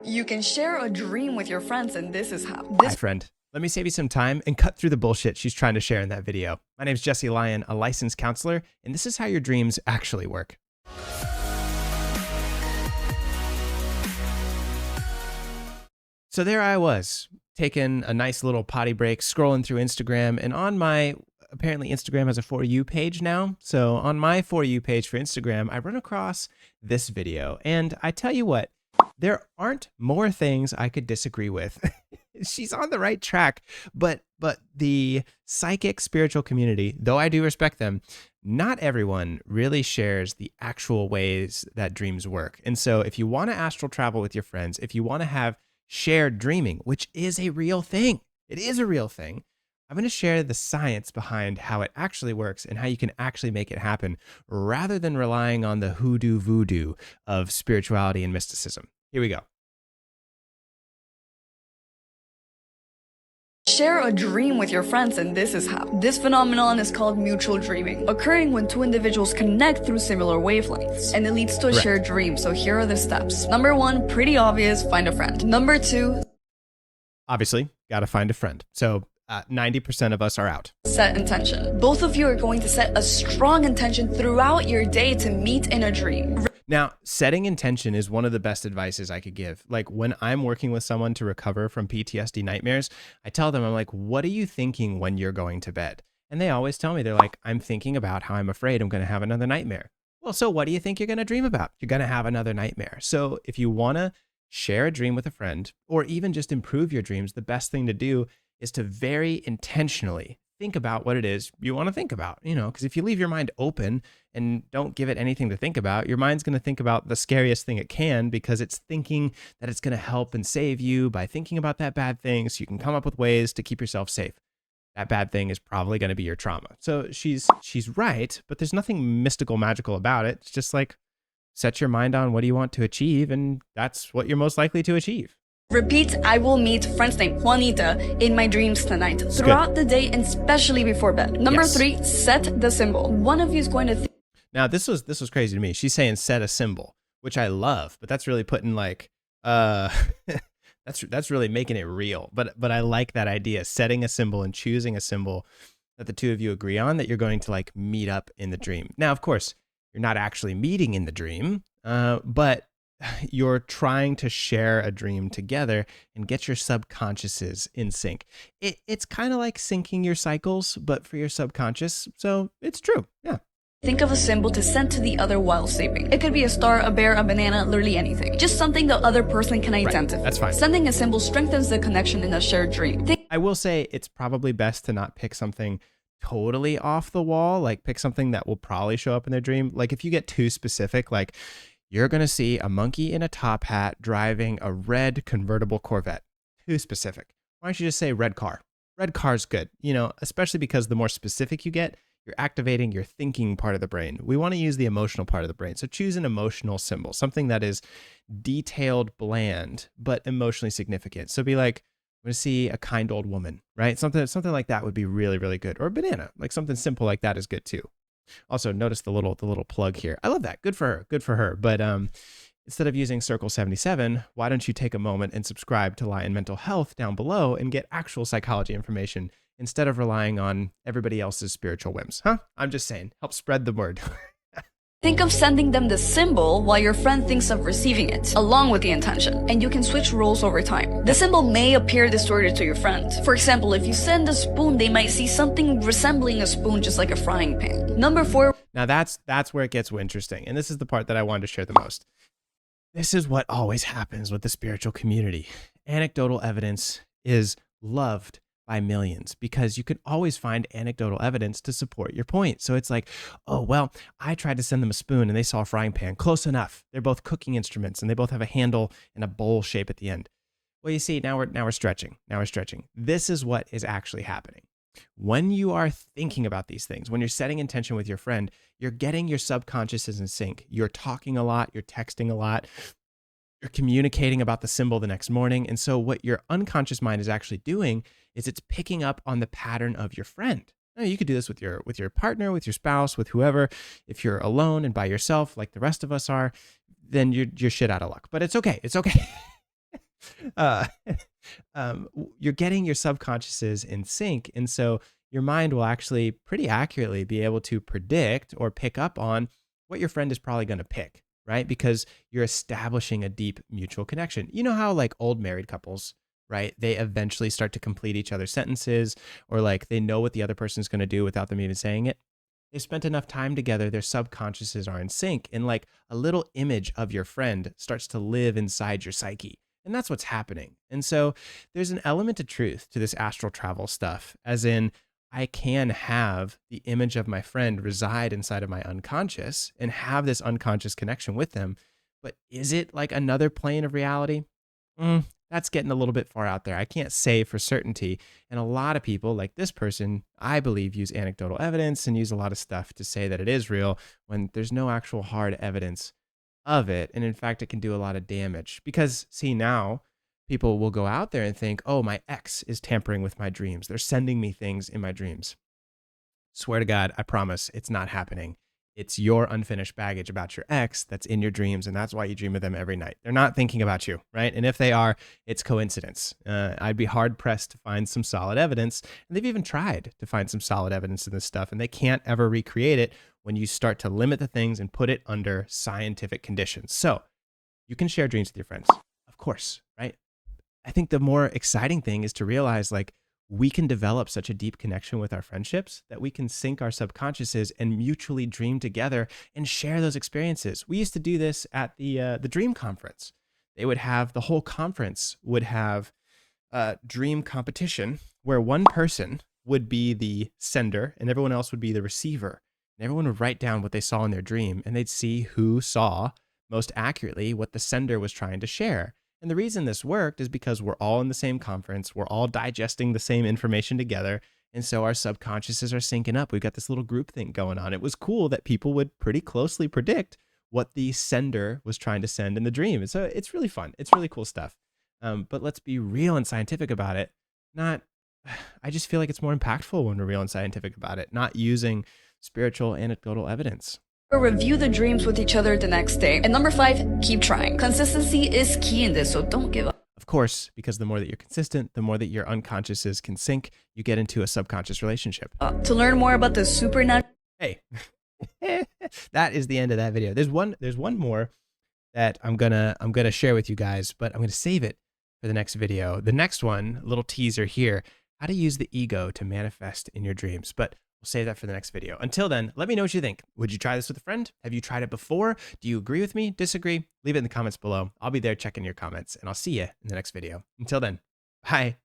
You can share a dream with your friends, and this is how. Hi, friend. Let me save you some time and cut through the bullshit she's trying to share in that video. My name's Jesse Lyon, a licensed counselor, and this is how your dreams actually work. So there I was, taking a nice little potty break, scrolling through Instagram, and on my, apparently Instagram has a For You page now. So on my For You page for Instagram, I run across this video, and I tell you what, there aren't more things I could disagree with. She's on the right track, but the psychic spiritual community, though I do respect them, not everyone really shares the actual ways that dreams work. And so if you want to astral travel with your friends, if you want to have shared dreaming, which is a real thing, it is a real thing, I'm going to share the science behind how it actually works and how you can actually make it happen rather than relying on the hoodoo voodoo of spirituality and mysticism. Here we go. Share a dream with your friends, and this is how. This phenomenon is called mutual dreaming, occurring when two individuals connect through similar wavelengths, and it leads to a shared dream. So here are the steps. Number 1, pretty obvious, find a friend. Number 2, obviously, got to find a friend. So 90% of us are out. set intention. Both of you are going to set a strong intention throughout your day to meet in a dream. Now, setting intention is one of the best advices I could give. Like when I'm working with someone to recover from PTSD nightmares, I tell them, I'm like, what are you thinking when you're going to bed? And they always tell me, they're like, I'm thinking about how I'm afraid I'm going to have another nightmare. Well, so what do you think you're going to dream about? You're going to have another nightmare. So if you want to share a dream with a friend or even just improve your dreams, the best thing to do is to very intentionally think about what it is you want to think about, because if you leave your mind open and don't give it anything to think about, your mind's going to think about the scariest thing it can because it's thinking that it's going to help and save you by thinking about that bad thing so you can come up with ways to keep yourself safe. That bad thing is probably going to be your trauma. So she's right, but there's nothing mystical, magical about it. It's just like set your mind on what do you want to achieve, and that's what you're most likely to achieve. Repeat, I will meet friends named Juanita in my dreams tonight, throughout the day and especially before bed. Number 3, set the symbol. One of you is going to now this was crazy to me. She's saying set a symbol, which I love, but that's really putting like that's really making it real. But I like that idea, setting a symbol and choosing a symbol that the two of you agree on that you're going to like meet up in the dream. Now, of course, you're not actually meeting in the dream, but you're trying to share a dream together and get your subconsciouses in sync. It's kind of like syncing your cycles, but for your subconscious. So it's true. Yeah. think of a symbol to send to the other while sleeping. It could be a star, a bear, a banana, literally anything. Just something the other person can identify. Right, that's fine. Sending a symbol strengthens the connection in a shared dream. I will say it's probably best to not pick something totally off the wall, like pick something that will probably show up in their dream. Like if you get too specific, like you're going to see a monkey in a top hat driving a red convertible Corvette. Too specific. Why don't you just say red car? Red car's good, especially because the more specific you get, you're activating your thinking part of the brain. We want to use the emotional part of the brain. So choose an emotional symbol, something that is detailed, bland, but emotionally significant. So be like, I'm going to see a kind old woman, right? Something like that would be really, really good. Or a banana, like something simple like that is good too. Also, notice the little plug here. I love that. Good for her. But instead of using Circle 77, why don't you take a moment and subscribe to Lyon Mental Health down below and get actual psychology information instead of relying on everybody else's spiritual whims, huh? I'm just saying, help spread the word. Think of sending them the symbol while your friend thinks of receiving it, along with the intention, and you can switch roles over time. The symbol may appear distorted to your friend. For example, if you send a spoon, they might see something resembling a spoon, just like a frying pan. Number 4. Now that's where it gets interesting, and this is the part that I wanted to share the most. This is what always happens with the spiritual community. Anecdotal evidence is loved by millions because you can always find anecdotal evidence to support your point. So it's like, oh, well, I tried to send them a spoon and they saw a frying pan. Close enough. They're both cooking instruments and they both have a handle and a bowl shape at the end. Well, you see, now we're stretching. This is what is actually happening. When you are thinking about these things, when you're setting intention with your friend, you're getting your subconsciouses in sync. You're talking a lot, you're texting a lot, you're communicating about the symbol the next morning. And so what your unconscious mind is actually doing is it's picking up on the pattern of your friend. Now, you could do this with your partner, with your spouse, with whoever. If you're alone and by yourself, like the rest of us are, then you're shit out of luck. But it's okay. It's okay. uh, you're getting your subconsciouses in sync. And so your mind will actually pretty accurately be able to predict or pick up on what your friend is probably going to pick, right? Because you're establishing a deep mutual connection. You know how like old married couples, right? They eventually start to complete each other's sentences, or like they know what the other person's going to do without them even saying it. They've spent enough time together, their subconsciouses are in sync, and like a little image of your friend starts to live inside your psyche. And that's what's happening. And so there's an element of truth to this astral travel stuff, as in, I can have the image of my friend reside inside of my unconscious and have this unconscious connection with them. But is it like another plane of reality? That's getting a little bit far out there. I can't say for certainty. And a lot of people, like this person, I believe, use anecdotal evidence and use a lot of stuff to say that it is real when there's no actual hard evidence of it. And in fact, it can do a lot of damage because, see, now people will go out there and think, oh, my ex is tampering with my dreams. They're sending me things in my dreams. Swear to God, I promise it's not happening. It's your unfinished baggage about your ex that's in your dreams, and that's why you dream of them every night. They're not thinking about you, right? And if they are, it's coincidence. I'd be hard pressed to find some solid evidence, and they've even tried to find some solid evidence in this stuff, and they can't ever recreate it when you start to limit the things and put it under scientific conditions. So you can share dreams with your friends, of course, right? I think the more exciting thing is to realize like we can develop such a deep connection with our friendships that we can sync our subconsciouses and mutually dream together and share those experiences. We used to do this at the Dream Conference. They would have the whole conference would have a dream competition where one person would be the sender and everyone else would be the receiver. And everyone would write down what they saw in their dream, and they'd see who saw most accurately what the sender was trying to share. And the reason this worked is because we're all in the same conference. We're all digesting the same information together. And so our subconsciouses are syncing up. We've got this little group thing going on. It was cool that people would pretty closely predict what the sender was trying to send in the dream. And so it's really fun. It's really cool stuff. But let's be real and scientific about it. I just feel like it's more impactful when we're real and scientific about it, not using spiritual anecdotal evidence. Review the dreams with each other the next day. And number 5, keep trying. Consistency is key in this, so don't give up. Of course, because the more that you're consistent, the more that your unconsciouses can sync, you get into a subconscious relationship. To learn more about the supernatural... Hey, that is the end of that video. There's one more that I'm gonna share with you guys, but I'm gonna save it for the next video. The next one, a little teaser here, how to use the ego to manifest in your dreams. But we'll save that for the next video. Until then, let me know what you think. Would you try this with a friend? Have you tried it before? Do you agree with me? Disagree? Leave it in the comments below. I'll be there checking your comments, and I'll see you in the next video. Until then, bye.